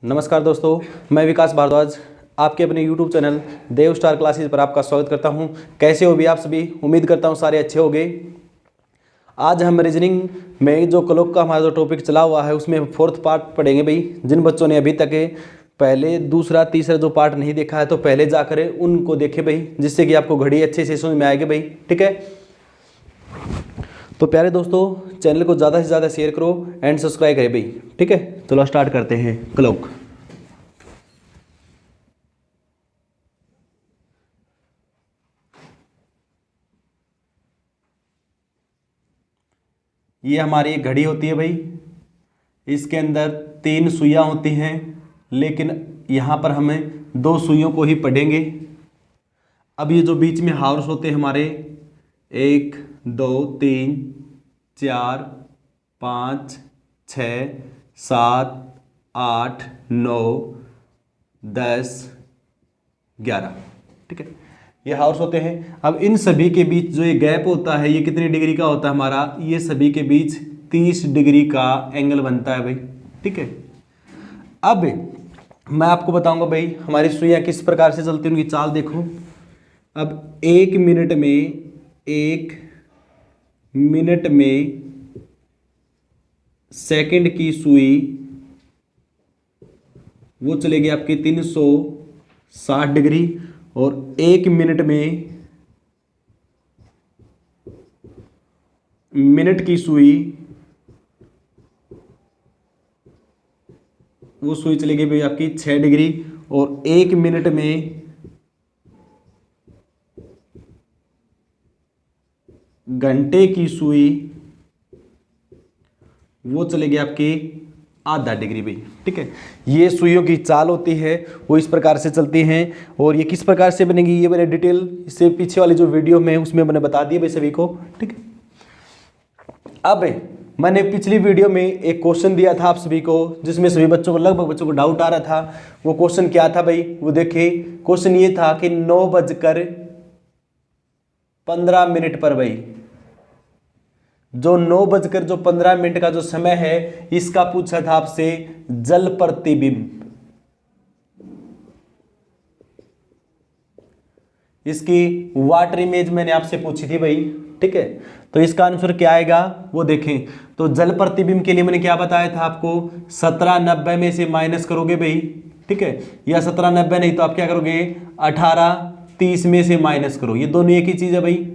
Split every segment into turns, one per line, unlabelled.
नमस्कार दोस्तों, मैं विकास भारद्वाज आपके अपने YouTube चैनल देव स्टार क्लासेस पर आपका स्वागत करता हूं। कैसे हो भी आप सभी? उम्मीद करता हूं सारे अच्छे होंगे। आज हम रीजनिंग में जो क्लॉक का हमारा जो टॉपिक चला हुआ है उसमें फोर्थ पार्ट पढ़ेंगे भाई। जिन बच्चों ने अभी तक पहले दूसरा तीसरा जो पार्ट नहीं देखा है तो पहले जाकर उनको देखे भाई, जिससे कि आपको घड़ी अच्छे से समझ में आएगी भाई। ठीक है, तो प्यारे दोस्तों चैनल को ज़्यादा से ज़्यादा शेयर करो एंड सब्सक्राइब करें भाई। ठीक है, चलो स्टार्ट करते हैं। क्लॉक ये हमारी एक घड़ी होती है भाई। इसके अंदर 3 सुइयां होती हैं, लेकिन यहाँ पर हमें 2 सुइयों को ही पढ़ेंगे। अब ये जो बीच में हाउस होते हैं हमारे 1 2 3 4 5 6 7 8 9 10 11। ठीक है, ये हाउस होते हैं। अब इन सभी के बीच जो ये गैप होता है ये कितनी डिग्री का होता है हमारा? ये सभी के बीच 30 डिग्री का एंगल बनता है भाई। ठीक है, अब मैं आपको बताऊंगा भाई हमारी सुइयां किस प्रकार से चलती हैं, उनकी चाल देखो। अब 1 मिनट में सेकंड की सुई वो चलेगी आपकी 360 डिग्री, और 1 मिनट में मिनट की सुई वो सुई चलेगी भाई आपकी 6 डिग्री, और 1 मिनट में घंटे की सुई वो चलेगी आपकी आधा डिग्री भाई। ठीक है, ये सुइयों की चाल होती है वो इस प्रकार से चलती हैं। और ये किस प्रकार से बनेगी ये मैंने डिटेल इससे पीछे वाली जो वीडियो में उसमें मैंने बता दिया भाई सभी को। ठीक है, अब मैंने पिछली वीडियो में एक क्वेश्चन दिया था आप सभी को, जिसमें सभी बच्चों को लगभग बच्चों को डाउट आ रहा था। वो क्वेश्चन क्या था भाई? वो देखिए, क्वेश्चन ये था कि 9:15 पर भाई जो 9:15 का जो समय है इसका पूछा था आपसे जल प्रतिबिंब। इसकी वाटर इमेज मैंने आपसे पूछी थी भाई। ठीक है, तो इसका आंसर क्या आएगा वो देखें। तो जल प्रतिबिंब के लिए मैंने क्या बताया था आपको? 1790 में से माइनस करोगे भाई। ठीक है, या 1790 नहीं तो आप क्या करोगे? 1830 में से माइनस करो। ये दोनों एक ही चीज है भाई।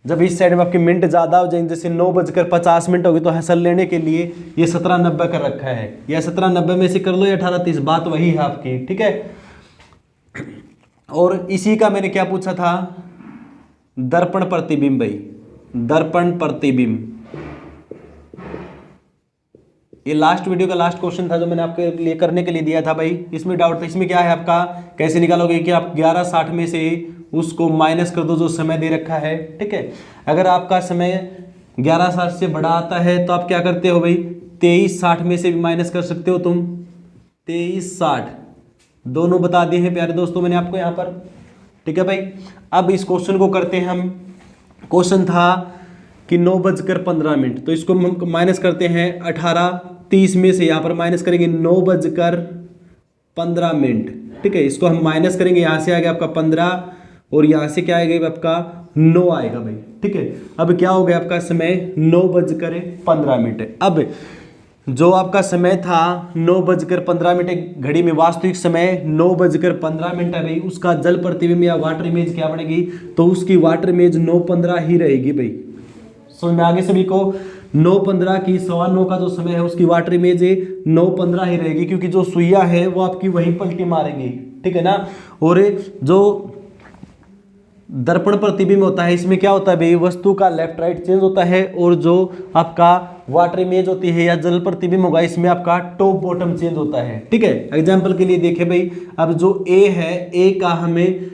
जब इस साइड में आपके मिनट ज्यादा हो जाएंगे, जैसे 9:50 होगी, तो हसल लेने के लिए ये 1790 कर रखा है, या 1790 में से कर लो या 1830, बात वही है आपकी। ठीक है, और इसी का मैंने क्या पूछा था? दर्पण प्रतिबिंब भाई, दर्पण प्रतिबिंब। ये लास्ट वीडियो का लास्ट क्वेश्चन था जो मैंने आपके लिए करने के लिए दिया था भाई। इसमें डाउट था, इसमें क्या है आपका? कैसे निकालोगे कि आप 11:60 में से उसको माइनस कर दो जो समय दे रखा है। ठीक है, अगर आपका समय 11:60 से बड़ा आता है तो आप क्या करते हो भाई? 23:60 में से भी माइनस कर सकते हो तुम। 23:60 दोनों बता दिए हैं प्यारे दोस्तों मैंने आपको यहाँ पर। ठीक है भाई, अब इस क्वेश्चन को करते हैं हम। क्वेश्चन था कि 9:15, तो इसको हम माइनस करते हैं 18:30 में से। यहाँ पर माइनस करेंगे 9:15। ठीक है, इसको हम माइनस करेंगे, यहाँ से आएगा आपका 15 और यहाँ से क्या आएगा आपका 9 आएगा भाई। ठीक है, अब क्या हो गया आपका समय? 9:15। अब जो आपका समय था 9:15 घड़ी में वास्तविक समय 9:15 है भाई। उसका जल प्रतिबिंब या वाटर इमेज क्या बनेगी? तो उसकी वाटर इमेज 9:15 ही रहेगी भाई। समझ में आगे सभी को? 9:15 की 9:15 का जो समय है उसकी वाटर इमेज 9:15 ही रहेगी, क्योंकि जो सुइया है वो आपकी वही पलटी मारेंगी। ठीक है ना। और जो दर्पण प्रतिबिंब होता है इसमें क्या होता है भाई? वस्तु का लेफ्ट राइट चेंज होता है, और जो आपका वाटर इमेज होती है या जल प्रतिबिंब होगा इसमें आपका टॉप बॉटम चेंज होता है। ठीक है, एग्जांपल के लिए देखें भाई, अब जो ए है, ए का हमें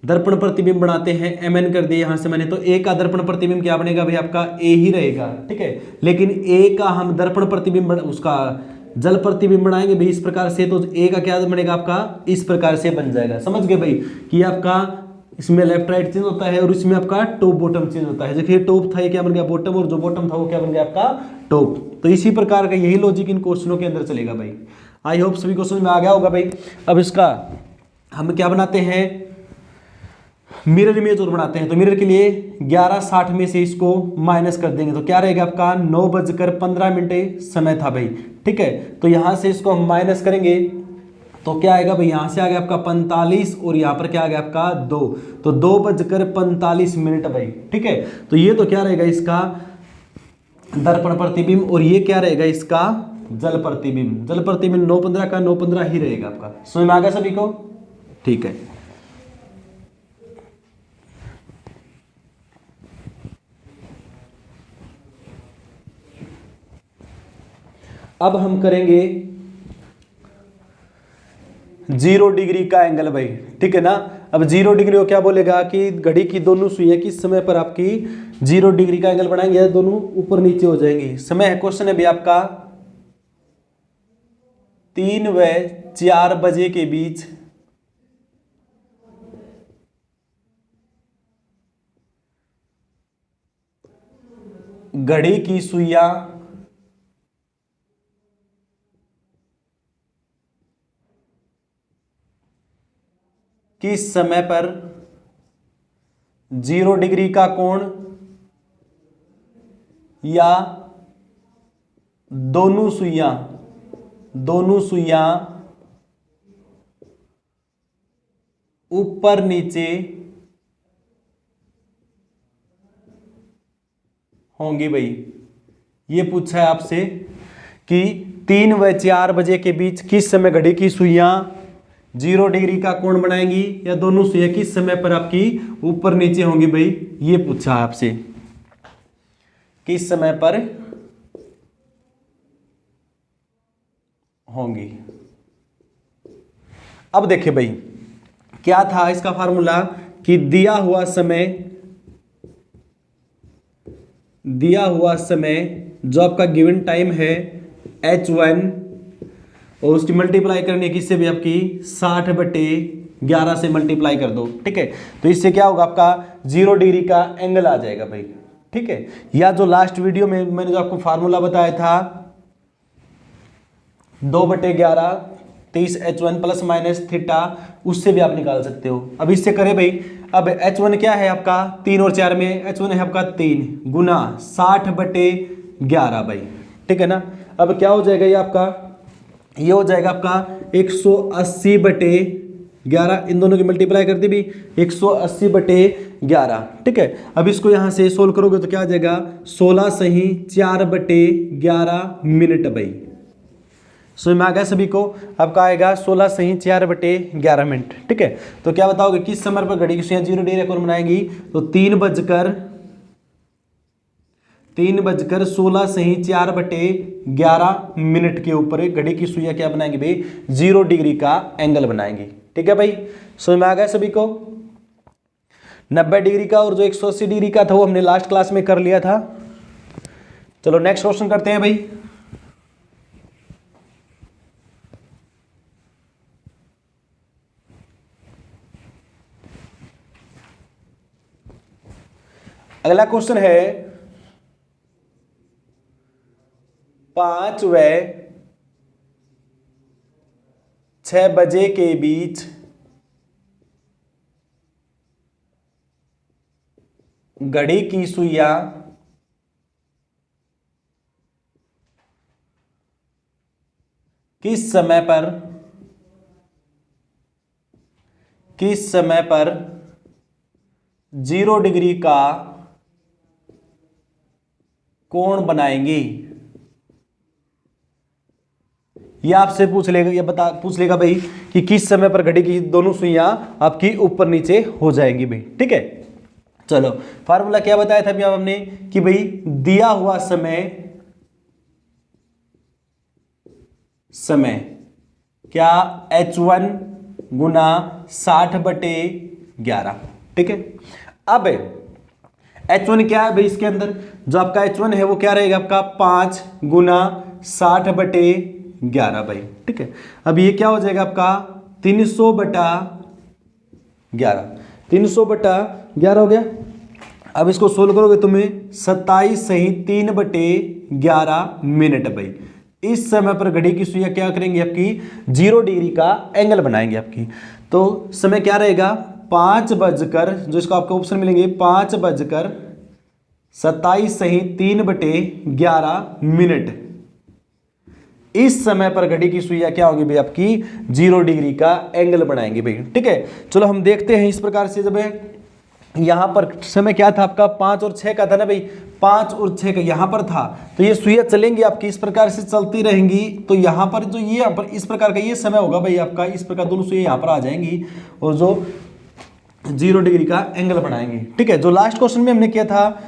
दर्पण प्रतिबिंब बनाते हैं, mn कर दिए यहां से मैंने, तो ए का दर्पण प्रतिबिंब क्या बनेगा भाई? आपका ए ही रहेगा। ठीक है, लेकिन ए का हम दर्पण प्रतिबिंब उसका जल प्रतिबिंब बनाएंगे भाई इस प्रकार से, तो ए का क्या बनेगा आपका? इस प्रकार से बन जाएगा। समझ गए भाई कि आपका इसमें लेफ्ट राइट चेंज होता है और इसमें आपका टॉप बॉटम चेंज होता है। देखिए टॉप था ये क्या बन गया? बॉटम, और जो बॉटम था वो क्या बन गया? आपका टॉप। तो इसी प्रकार का यही लॉजिक इन क्वेश्चनों के अंदर चलेगा भाई। आई होप सभी को समझ में आ गया होगा भाई। अब इसका हम क्या बनाते हैं, मिरर इमेज और बनाते हैं। तो मिरर के लिए 11:60 में से इसको माइनस कर देंगे तो क्या रहेगा आपका 9:15 समय था भाई, ठीक है। तो यहां से इसको हम माइनस करेंगे तो क्या आएगा भाई, यहां से आ गया आपका 45 और यहां पर क्या आ गया आपका 2, तो 2:45 भाई, ठीक है। तो ये तो क्या रहेगा इसका दर्पण प्रतिबिंब और ये क्या रहेगा इसका जल प्रतिबिंब। जल प्रतिबिंब 9:15 का 9:15 ही रहेगा आपका। समझ में आ गया सभी को, ठीक है। अब हम करेंगे 0 डिग्री का एंगल भाई, ठीक है ना। अब 0 डिग्री को क्या बोलेगा कि घड़ी की दोनों सुइयां किस समय पर आपकी 0 डिग्री का एंगल बनाएंगे, दोनों ऊपर नीचे हो जाएंगी। समय है, क्वेश्चन है भी आपका 3 व 4 बजे के बीच घड़ी की सुइयां किस समय पर 0 डिग्री का कोण या दोनों सुइयां ऊपर नीचे होंगी भाई। ये पूछा है आपसे कि 3 व 4 बजे के बीच किस समय घड़ी की सुइयां 0 डिग्री का कोण बनाएंगी या दोनों सुइयां किस समय पर आपकी ऊपर नीचे होंगी भाई। ये पूछा है आपसे किस समय पर होंगी। अब देखिए भाई क्या था इसका फार्मूला कि दिया हुआ समय जो आपका गिवन टाइम है h1 और उसकी मल्टीप्लाई करनी है किससे भी आपकी 60/11 से मल्टीप्लाई कर दो, ठीक है। तो इससे क्या होगा आपका 0 डिग्री का एंगल आ जाएगा भाई, ठीक है। या जो लास्ट वीडियो में मैंने जो आपको फार्मूला बताया था 2/11 30h1 प्लस माइनस थीटा, उससे भी आप निकाल सकते हो। अब इससे करें भाई, अब h1 क्या है आपका 3 और 4 में h1 है आपका 3 गुना 60/11 भाई, ठीक है ना। अब क्या हो जाएगा ये आपका, ये हो जाएगा आपका 180/11, इन दोनों की मल्टीप्लाई कर दी भी 180/11, ठीक है। अब इसको यहां से सोल्व करोगे तो क्या आ जाएगा 16 सही 4/11 मिनट भाई। समझ में आ गया सभी को। आपका आएगा 16 सही 4/11 मिनट, ठीक है। तो क्या बताओगे किस समय पर घड़ी की सुइयां 0 डिग्री कोण बनाएगी, तो 3:16 सही 4/11 मिनट के ऊपर घड़ी की सुइयां क्या बनाएंगे भाई 0 डिग्री का एंगल बनाएंगे, ठीक है भाई। समझ में आ गया सभी को। 90 डिग्री का और जो 180 डिग्री का था वो हमने लास्ट क्लास में कर लिया था। चलो नेक्स्ट क्वेश्चन करते हैं भाई। अगला क्वेश्चन है 5 व 6 बजे के बीच घड़ी की सुइयां किस समय पर 0 डिग्री का कोण बनाएंगी। ये आपसे पूछ लेगा, ये पूछ लेगा भाई कि किस समय पर घड़ी की दोनों सुइयां आपकी ऊपर नीचे हो जाएंगी भाई, ठीक है। चलो फार्मूला क्या बताया था अभी हमने कि भाई दिया हुआ समय क्या h1 गुना 60/11, ठीक है। अब h1 क्या है भाई, इसके अंदर जो आपका h1 है वो क्या रहेगा आपका 5 गुना 60/11 भाई, ठीक है। अब ये क्या हो जाएगा आपका 300/11, 300/11 हो गया। अब इसको सोल्व करोगे तुम्हें 27 सही 3/11 मिनट भाई, इस समय पर घड़ी की सुइयां क्या करेंगे आपकी 0 डिग्री का एंगल बनाएंगे आपकी। तो समय क्या रहेगा 5 बजकर, जो इसको आपको ऑप्शन मिलेंगे 5 बजकर 27 सही 3/11 इस समय पर घड़ी की सुइयां क्या होगी भाई आपकी 0 डिग्री का एंगल बनाएंगे भाई। ठीक है, चलो हम देखते हैं इस प्रकार से। जब यहां पर समय क्या था आपका 5 और 6 का था ना भाई, 5 और 6 का यहां पर था, तो ये सुइयां चलेंगी आपकी इस प्रकार से चलती रहेंगी। तो यहां पर जो ये यहाँ पर इस प्रकार का ये समय होगा भाई आपका, इस प्रकार दोनों सुइयां यहां पर आ जाएंगी और जो 0 डिग्री का एंगल बनाएंगे। ठीक है, जो लास्ट क्वेश्चन में हमने किया था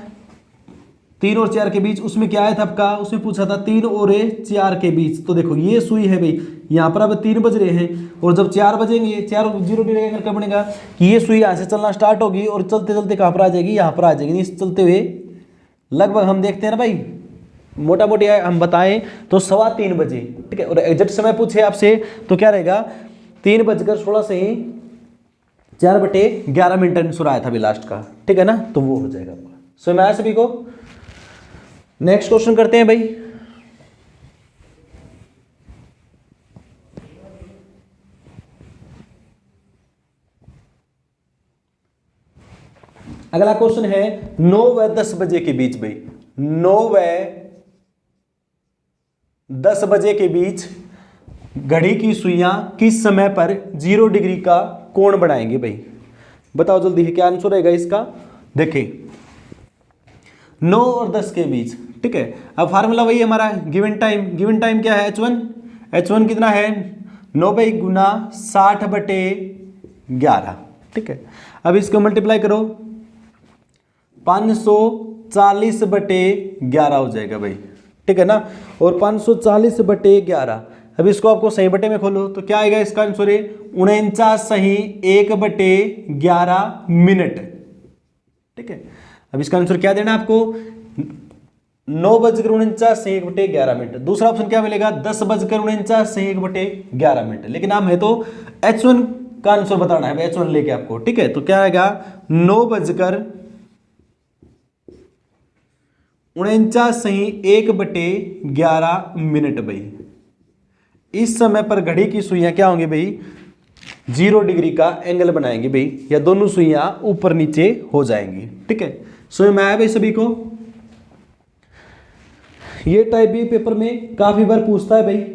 3 और 4 के बीच, उसमें क्या आया था आपका, उसमें पूछा था 3 और 4 के बीच। तो देखो ये सुई है भाई, यहाँ पर अब 3 बज रहे हैं और जब 4 बजेंगे 4 0 डिग्री एंगल का बनेगा कि ये सुई यहाँ से चलना स्टार्ट होगी और चलते चलते कहाँ पर आ जाएगी, यहाँ पर आ जाएगी। इस चलते हुए लगभग हम देखते हैं ना भाई, मोटा मोटी हम बताएं तो 3:15 बजे। ठीक है, और एग्जैक्ट समय पूछे आपसे तो क्या रहेगा 3:16 से ही 4/11 आंसर आया था अभी लास्ट का। ठीक है ना, तो वो हो जाएगा आपका। समझ में आया सभी को? नेक्स्ट क्वेश्चन करते हैं भाई। अगला क्वेश्चन है 9 व 10 बजे के बीच भाई, 9 व 10 बजे के बीच घड़ी की सुइयां किस समय पर 0 डिग्री का कोण बनाएंगे भाई? बताओ जल्दी, क्या आंसर रहेगा इसका? देखिए 9 और 10 के बीच। ठीक है, अब फार्मूला वही हमारा गिवन टाइम क्या है H1 कितना है 90 गुना 60/11। ठीक है, अब इसको मल्टीप्लाई करो 540/11 हो जाएगा भाई। ठीक है ना, और 540/11, अब इसको आपको सही बटे में खोलो तो क्या आएगा इसका आंसर है 49 सही 1/11 मिनट। ठीक है, अब इसका आंसर क्या देना आपको 9:49 सही 1/11 मिनट। दूसरा ऑप्शन क्या मिलेगा 10:49 सही 1/11 मिनट। लेकिन हम है तो H1 का आंसर बताना है H1 लेके आपको। ठीक है, तो क्या आएगा 9:49 सही 1/11 मिनट भाई। इस समय पर घड़ी की सुइयां क्या होंगी भाई 0 डिग्री का एंगल बनाएंगे भाई, या दोनों सुइयां ऊपर नीचे हो जाएंगी। ठीक है, समझ में आया भाई सभी को? ये टाइप भी पेपर में काफी बार पूछता है भाई।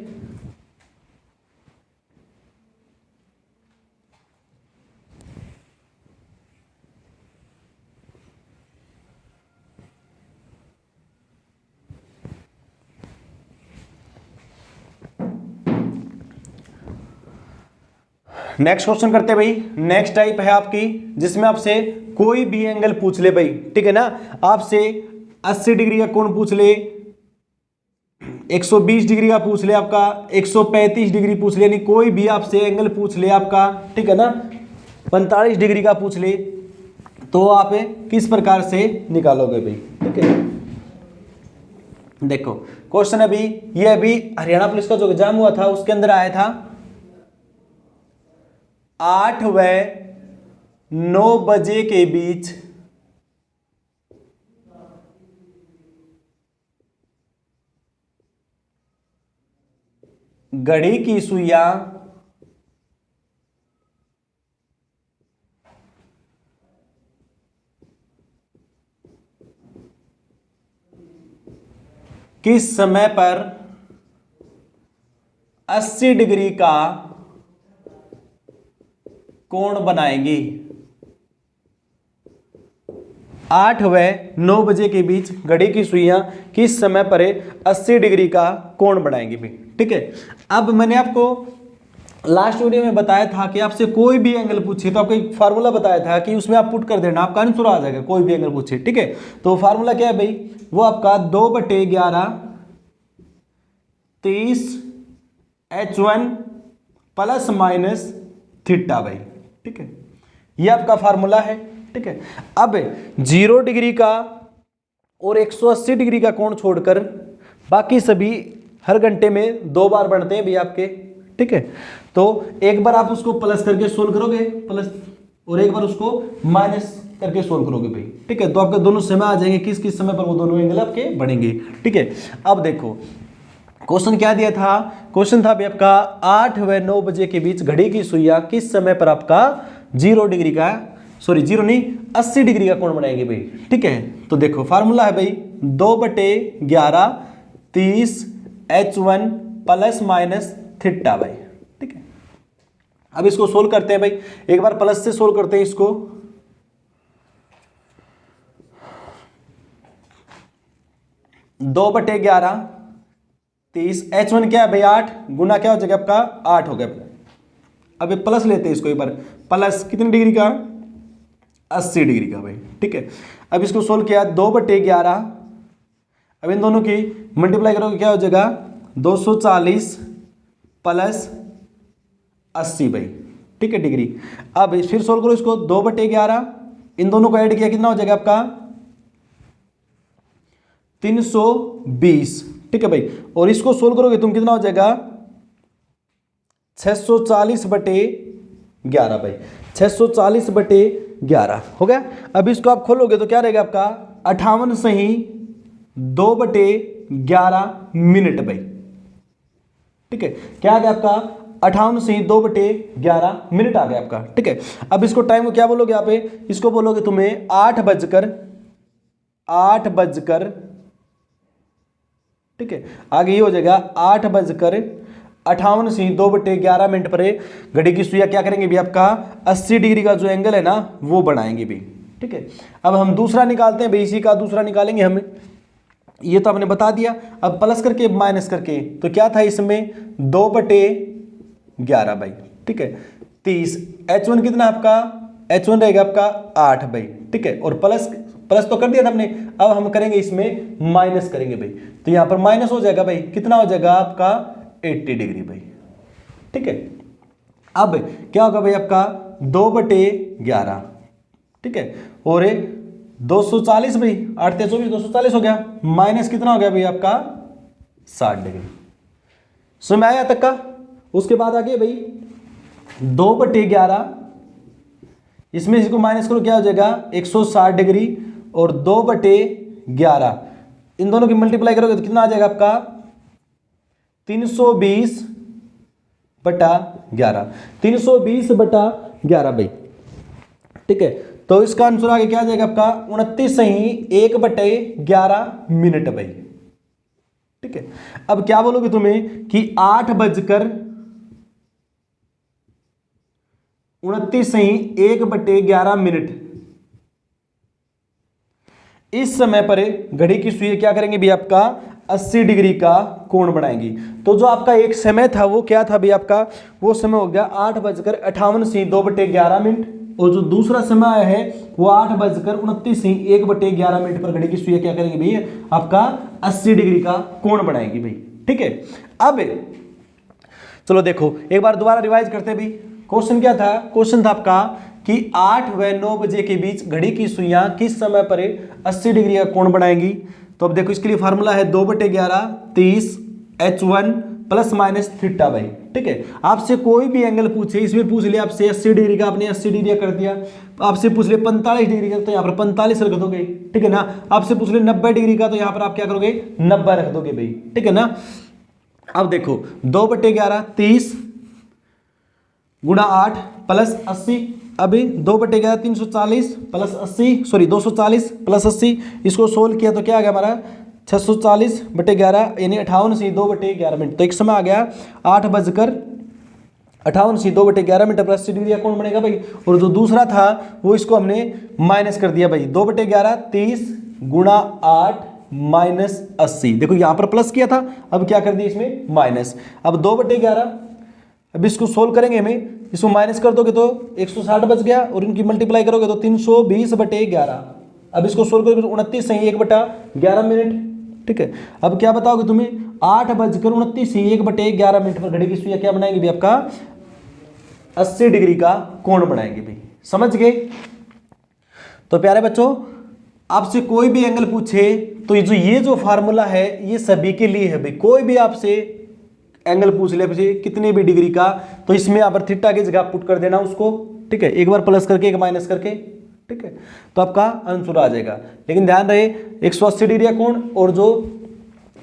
नेक्स्ट क्वेश्चन करते हैं भाई। नेक्स्ट टाइप है आपकी जिसमें आपसे कोई भी एंगल पूछ ले भाई। ठीक है ना, आपसे 80 डिग्री का कोण पूछ ले, 120 डिग्री का पूछ ले, आपका 135 डिग्री पूछ ले, यानी कोई भी आपसे एंगल पूछ ले आपका। ठीक है ना, 45 डिग्री का पूछ ले, तो आप किस प्रकार से निकालोगे भाई? ठीक है, देखो क्वेश्चन अभी ये अभी हरियाणा पुलिस का जो एग्जाम हुआ था उसके अंदर आया था 8 व 9 बजे के बीच घड़ी की सुइयां किस समय पर 80 डिग्री का कोण बनाएंगी? 8 व 9 बजे के बीच घड़ी की सुइयां किस समय पर 80 डिग्री का कोण बनाएंगी भी? ठीक है, अब मैंने आपको लास्ट वीडियो में बताया था कि आपसे कोई भी एंगल पूछे तो आपको एक फार्मूला बताया था कि उसमें आप पुट कर देना, आपका आंसर आ जाएगा कोई भी एंगल पूछे। ठीक है, तो फार्मूला क्या है भाई, वो आपका 2/11 30 H1 प्लस माइनस थीटा भाई। ठीक है, ये आपका फार्मूला है। ठीक है, अब 0 डिग्री का और 180 डिग्री का कोण छोड़कर बाकी सभी हर घंटे में 2 बार बनते हैं भी आपके। ठीक है, तो एक बार आप उसको प्लस करके सोल्व करोगे प्लस, और एक बार उसको माइनस करके सोल्व करोगे भाई। ठीक है, तो आपके दोनों समय आ जाएंगे किस किस समय पर वो दोनों एंगल आपके बनेंगे। ठीक है, अब देखो क्वेश्चन क्या दिया था, क्वेश्चन था भी आपका 8 व 9 बजे के बीच घड़ी की सुइयां किस समय पर आपका 0 डिग्री का, सॉरी 0 नहीं 80 डिग्री का कोण बनाएगी भाई। ठीक है, तो देखो फार्मूला है भाई 2/11 30 H1 प्लस माइनस थीटा भाई। ठीक है, अब इसको सोल्व करते हैं भाई, एक बार प्लस से सोल्व करते हैं इसको। 2/11 30 H1 क्या है भाई 8 गुना क्या हो जाएगा आपका 8 हो गया। अब ये प्लस लेते हैं इसको एक बार, प्लस कितने डिग्री का 80 डिग्री का भाई। ठीक है, अब इसको सोल्व किया 2/11, अब इन दोनों की मल्टीप्लाई करोगे क्या हो जाएगा 240 प्लस 80 भाई। ठीक है डिग्री, अब फिर सोल्व करो इसको 2/11, इन दोनों को ऐड किया कितना हो जाएगा आपका 320। ठीक है भाई, और इसको सोल्व करोगे तुम कितना हो जाएगा 640/11 भाई, 640/11 हो गया। अब इसको आप खोलोगे तो क्या रहेगा आपका 58 सही 2/11 मिनट भाई। ठीक है, क्या आ गया आपका 58 सही 2/11 मिनट आ गया आपका। ठीक है, अब इसको टाइम को क्या बोलोगे यहाँ पे, इसको बोलोगे तुम्हें 8 बजकर, ठीक है आगे ये हो जाएगा 8:58 से 2/11 मिनट पर घड़ी की सुइयां क्या करेंगे भी आपका 80 डिग्री का जो एंगल है ना वो बनाएंगे भी। ठीक है, अब हम दूसरा निकालते हैं भाई, इसी का दूसरा निकालेंगे हम, ये तो आपने बता दिया। अब प्लस करके माइनस करके तो क्या था इसमें 2/11 भाई। ठीक है, 30 H1 कितना आपका, H1 रहेगा आपका 8 भाई। ठीक है, और प्लस तो कर दिया था हमने, अब हम करेंगे इसमें माइनस करेंगे भाई, तो यहां पर माइनस हो जाएगा भाई, कितना हो जाएगा आपका 80 डिग्री भाई। ठीक है, अब क्या होगा भाई आपका 2/11। ठीक है, और 240 भाई 8 × 24 240 हो गया, माइनस कितना हो गया भाई आपका 60 डिग्री। समझ में आया तक का। उसके बाद आगे भाई 2/11, इसमें इसको माइनस करो क्या हो जाएगा 160 डिग्री, और 2/11 इन दोनों की मल्टीप्लाई करोगे तो कितना आ जाएगा आपका 320/11, 320/11 भाई। ठीक है, तो इसका आंसर आगे क्या आ जाएगा आपका 29 सही 1/11 मिनट भाई। ठीक है, अब क्या बोलोगे तुम्हें कि 8:29 सही 1/11 मिनट, इस समय पर घड़ी की सुई क्या करेंगे भी आपका 80 डिग्री का कोण बनाएंगी। तो जो आपका एक समय था वो क्या था भी आपका, वो समय हो गया 8:58 से 2/11 मिनट, और जो दूसरा समय है वो 8:29 से 1/11 मिनट पर घड़ी की सुई क्या करेंगे भाई आपका 80 डिग्री का कोण बनाएगी भाई। ठीक है, अब चलो देखो एक बार दोबारा रिवाइज करते हैं भाई। क्वेश्चन क्या था, क्वेश्चन था आपका कि 8 व 9 बजे के बीच घड़ी की सुइयां किस समय पर 80 डिग्री का कोण बनाएंगी। तो अब देखो इसके लिए फार्मूला है 2/11 30 H1 प्लस माइनस थीटा भाई। ठीक है, आपसे कोई भी एंगल पूछे, इसमें पूछ लिया आपसे 80 डिग्री का, आपने 80 डिग्री कर दिया, आपसे पूछ ले 45 डिग्री का तो यहाँ पर 45 रख दोगे। ठीक है ना, आपसे पूछ ले 90 डिग्री का तो यहाँ पर आप क्या करोगे 90 रख दोगे भाई। ठीक है ना, अब देखो 2/11 30 गुणा 8 प्लस 80, अभी 2/11 340 प्लस 80, सॉरी 240 प्लस 80, इसको सोल्व किया तो क्या आ गया हमारा 640/11 यानी 58 से 2/11 मिनट। तो एक समय आ गया 8:58 से 2/11 मिनट पर 80 डिग्री का कोण बनेगा भाई। और जो दूसरा था वो इसको हमने माइनस कर दिया भाई, 2/11 30 गुणा 8 माइनस 80, देखो यहाँ पर प्लस किया था, अब क्या कर दिया इसमें माइनस। अब 2/11, अब इसको सोल्व करेंगे हमें, इसको माइनस कर दोगे तो 160 बच गया, और इनकी मल्टीप्लाई करोगे तो 320/11। अब इसको सोल्व करोगे तो 29 सही 1/11 मिनट। ठीक है, अब क्या बताओगे तुम्हें 8:29 सही 1/11 मिनट पर घड़ी की सुइयां क्या बनाएंगे भी आपका 80 डिग्री का कोण बनाएंगे भाई। समझ गए। तो प्यारे बच्चों, आपसे कोई भी एंगल पूछे तो ये जो फार्मूला है ये सभी के लिए है भाई। कोई भी आपसे एंगल पूछ ले कितने भी डिग्री का, तो इसमें यहाँ पर थीटा की जगह पुट कर देना उसको। ठीक है, एक बार प्लस करके एक माइनस करके, ठीक है, तो आपका आंसर आ जाएगा। लेकिन ध्यान रहे 180 डिग्री का कोण और जो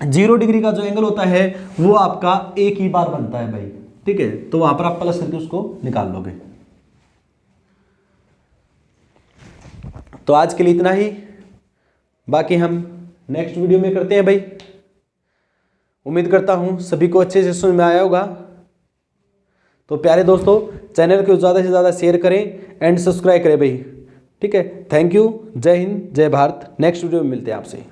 0 डिग्री का जो एंगल होता है वो आपका एक ही बार बनता है भाई, ठीक है। तो वहां पर आप प्लस करके उसको निकाल लोगे। तो आज के लिए इतना ही, बाकी हम नेक्स्ट वीडियो में करते हैं भाई। उम्मीद करता हूं सभी को अच्छे से समझ में आया होगा। तो प्यारे दोस्तों, चैनल को ज़्यादा से ज़्यादा शेयर करें एंड सब्सक्राइब करें भाई, ठीक है। थैंक यू, जय हिंद, जय भारत। नेक्स्ट वीडियो में मिलते हैं आपसे।